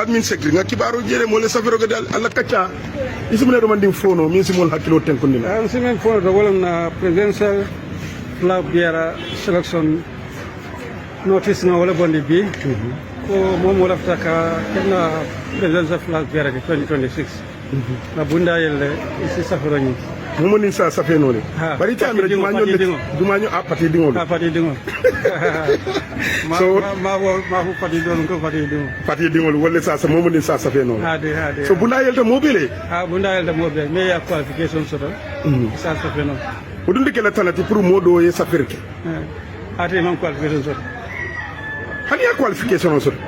admin secretary nga Kibaaro jere mo le safiro ga dal alla kacha isumne do mandim fono min simol hakilo tenkundina am simen fono do wala na presidential flag bearer selection notice na wala bondi bi ko mom wala taka kenna presidential flag bearer 2026 na bunda yelle isi safiro ni mo ni sa safeno le bari tamira jumanyo a pati dingol so ma fu pati don ko pati dingol wala sa mo ni sa safeno hade so bunda yelde mobile bunda yelde mobile me ya qualification soto sa safeno odundi kala tanati pour modo ye safirke ate man qualification soto hani ya qualification soto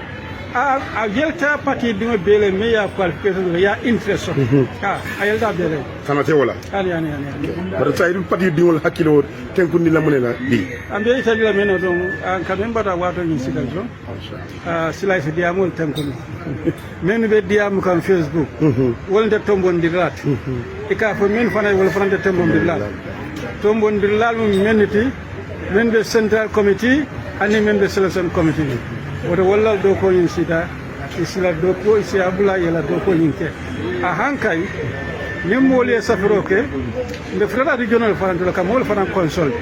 a yelta pati dimo bele me ya qualification ya interest a yelta bele tanate wala ani bara sayru pati dimo hakilo tenkundi lamune la bi ambe itali la meno don an kamemba da wato ni sikal so sila se diamol tenkundi men be diam kan facebook wonde tombon dirat e ka fo men fana wala fana tombon dirat tombon dirat mum meniti men be central committee ani men be selection committee woto wallal do ko yin sida isla do ko isi abula yela do ko yin ke a hankay nim mole safiro ke nde frada regional faranto ka mol faran console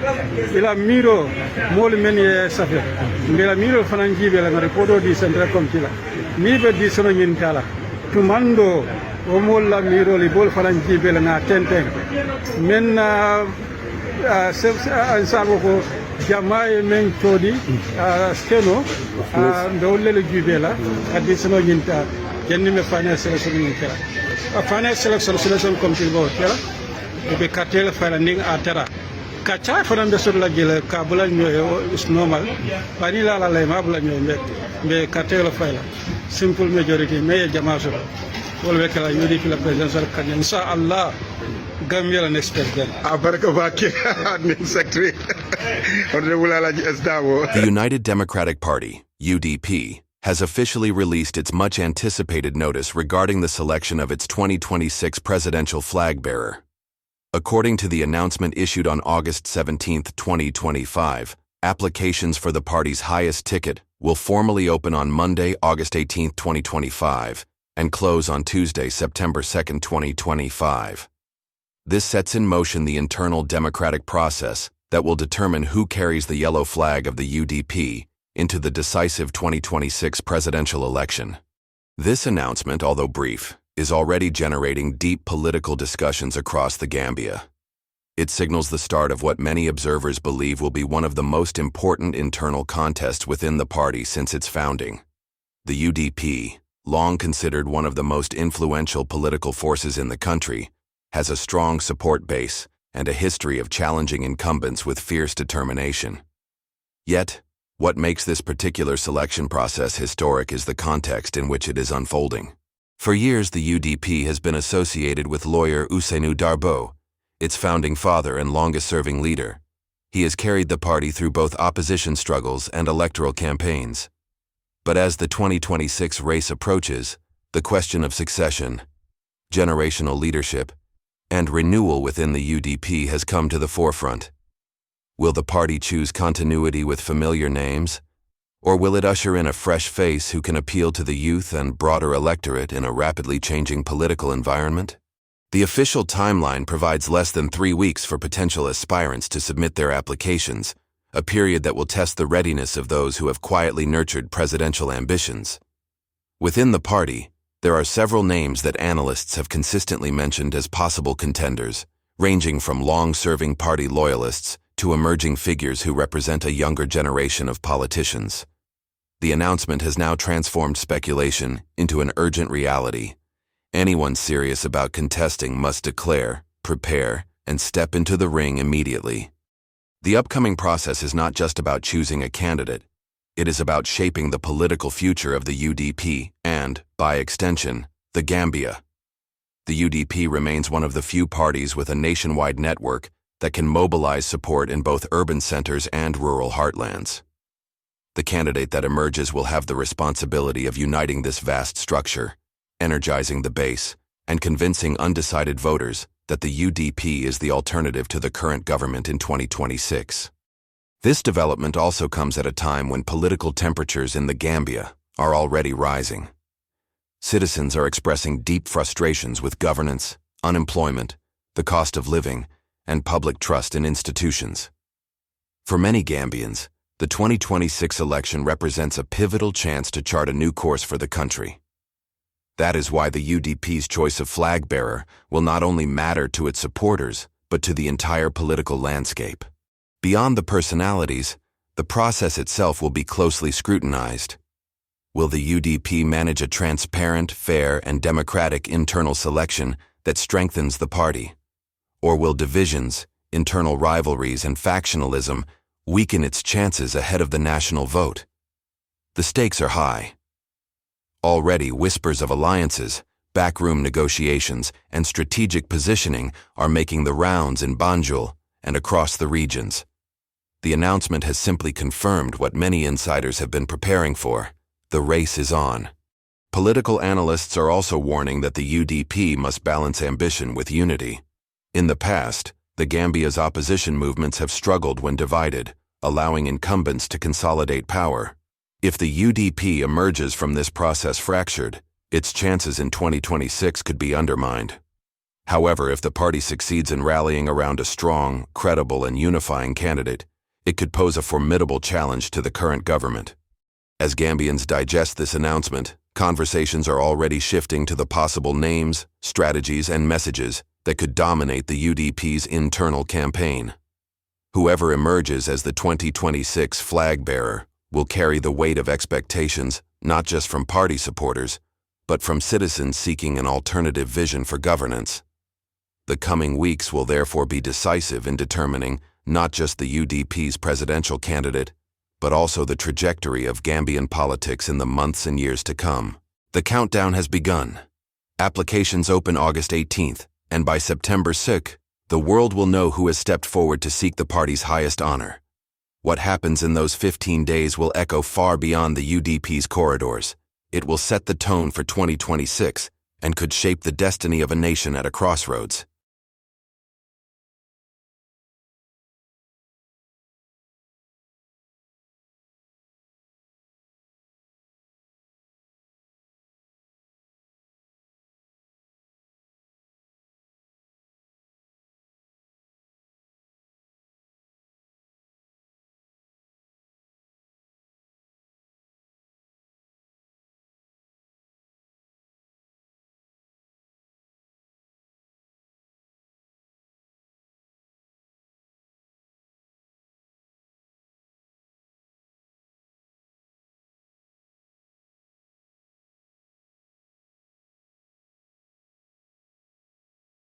ila miro mol men ye safir mbela miro faran jibe la reporto di central committee la mi be di sono yin tala to mando o mol la miro li bol faran jibe la na tenten men sabo ko jamaye men todi steno ndawle le jubela adi sono nyinta jenni me finance selection nyinta finance selection committee bo tela be cartel fara ning atara kacha fara be so la gele ka bula nyoy is normal bani la lay ma bula nyoy be cartel fara simple majority me jama so wala be kala UDP la presidential kan insha Allah Gambian next president. The United Democratic Party, UDP, has officially released its much-anticipated notice regarding the selection of its 2026 presidential flag bearer. According to the announcement issued on August 17, 2025, applications for the party's highest ticket will formally open on Monday, August 18, 2025, and close on Tuesday, September 2, 2025. This sets in motion the internal democratic process that will determine who carries the yellow flag of the UDP into the decisive 2026 presidential election. This announcement, although brief, is already generating deep political discussions across the Gambia. It signals the start of what many observers believe will be one of the most important internal contests within the party since its founding. The UDP, long considered one of the most influential political forces in the country, has a strong support base and a history of challenging incumbents with fierce determination. Yet, what makes this particular selection process historic is the context in which it is unfolding. For years, the UDP has been associated with lawyer Ousseynou Darboe, its founding father and longest-serving leader. He has carried the party through both opposition struggles and electoral campaigns. But as the 2026 race approaches, the question of succession, generational leadership, and renewal within the UDP has come to the forefront. Will the party choose continuity with familiar names, or will it usher in a fresh face who can appeal to the youth and broader electorate in a rapidly changing political environment? The official timeline provides less than 3 weeks for potential aspirants to submit their applications, a period that will test the readiness of those who have quietly nurtured presidential ambitions. Within the party, there are several names that analysts have consistently mentioned as possible contenders, ranging from long-serving party loyalists to emerging figures who represent a younger generation of politicians. The announcement has now transformed speculation into an urgent reality. Anyone serious about contesting must declare, prepare, and step into the ring immediately. The upcoming process is not just about choosing a candidate. It is about shaping the political future of the UDP and, by extension, the Gambia. The UDP remains one of the few parties with a nationwide network that can mobilize support in both urban centers and rural heartlands. The candidate that emerges will have the responsibility of uniting this vast structure, energizing the base, and convincing undecided voters that the UDP is the alternative to the current government in 2026. This development also comes at a time when political temperatures in the Gambia are already rising. citizens are expressing deep frustrations with governance, unemployment, the cost of living, and public trust in institutions. For many Gambians, the 2026 election represents a pivotal chance to chart a new course for the country. That is why the UDP's choice of flag bearer will not only matter to its supporters, but to the entire political landscape. Beyond the personalities, the process itself will be closely scrutinized. Will the UDP manage a transparent, fair, and democratic internal selection that strengthens the party? Or will divisions, internal rivalries, and factionalism weaken its chances ahead of the national vote? The stakes are high. Already, whispers of alliances, backroom negotiations, and strategic positioning are making the rounds in Banjul and across the regions. The announcement has simply confirmed what many insiders have been preparing for. The race is on. Political analysts are also warning that the UDP must balance ambition with unity. In the past, the Gambia's opposition movements have struggled when divided, allowing incumbents to consolidate power. If the UDP emerges from this process fractured, its chances in 2026 could be undermined. However, if the party succeeds in rallying around a strong, credible, and unifying candidate, it could pose a formidable challenge to the current government. As Gambians digest this announcement, conversations are already shifting to the possible names, strategies, and messages that could dominate the UDP's internal campaign. Whoever emerges as the 2026 flag bearer will carry the weight of expectations not just from party supporters, but from citizens seeking an alternative vision for governance. The coming weeks will therefore be decisive in determining not just the UDP's presidential candidate, but also the trajectory of Gambian politics in the months and years to come. The countdown has begun. Applications open August 18th, and by September 6th, the world will know who has stepped forward to seek the party's highest honor. What happens in those 15 days will echo far beyond the UDP's corridors. It will set the tone for 2026 and could shape the destiny of a nation at a crossroads.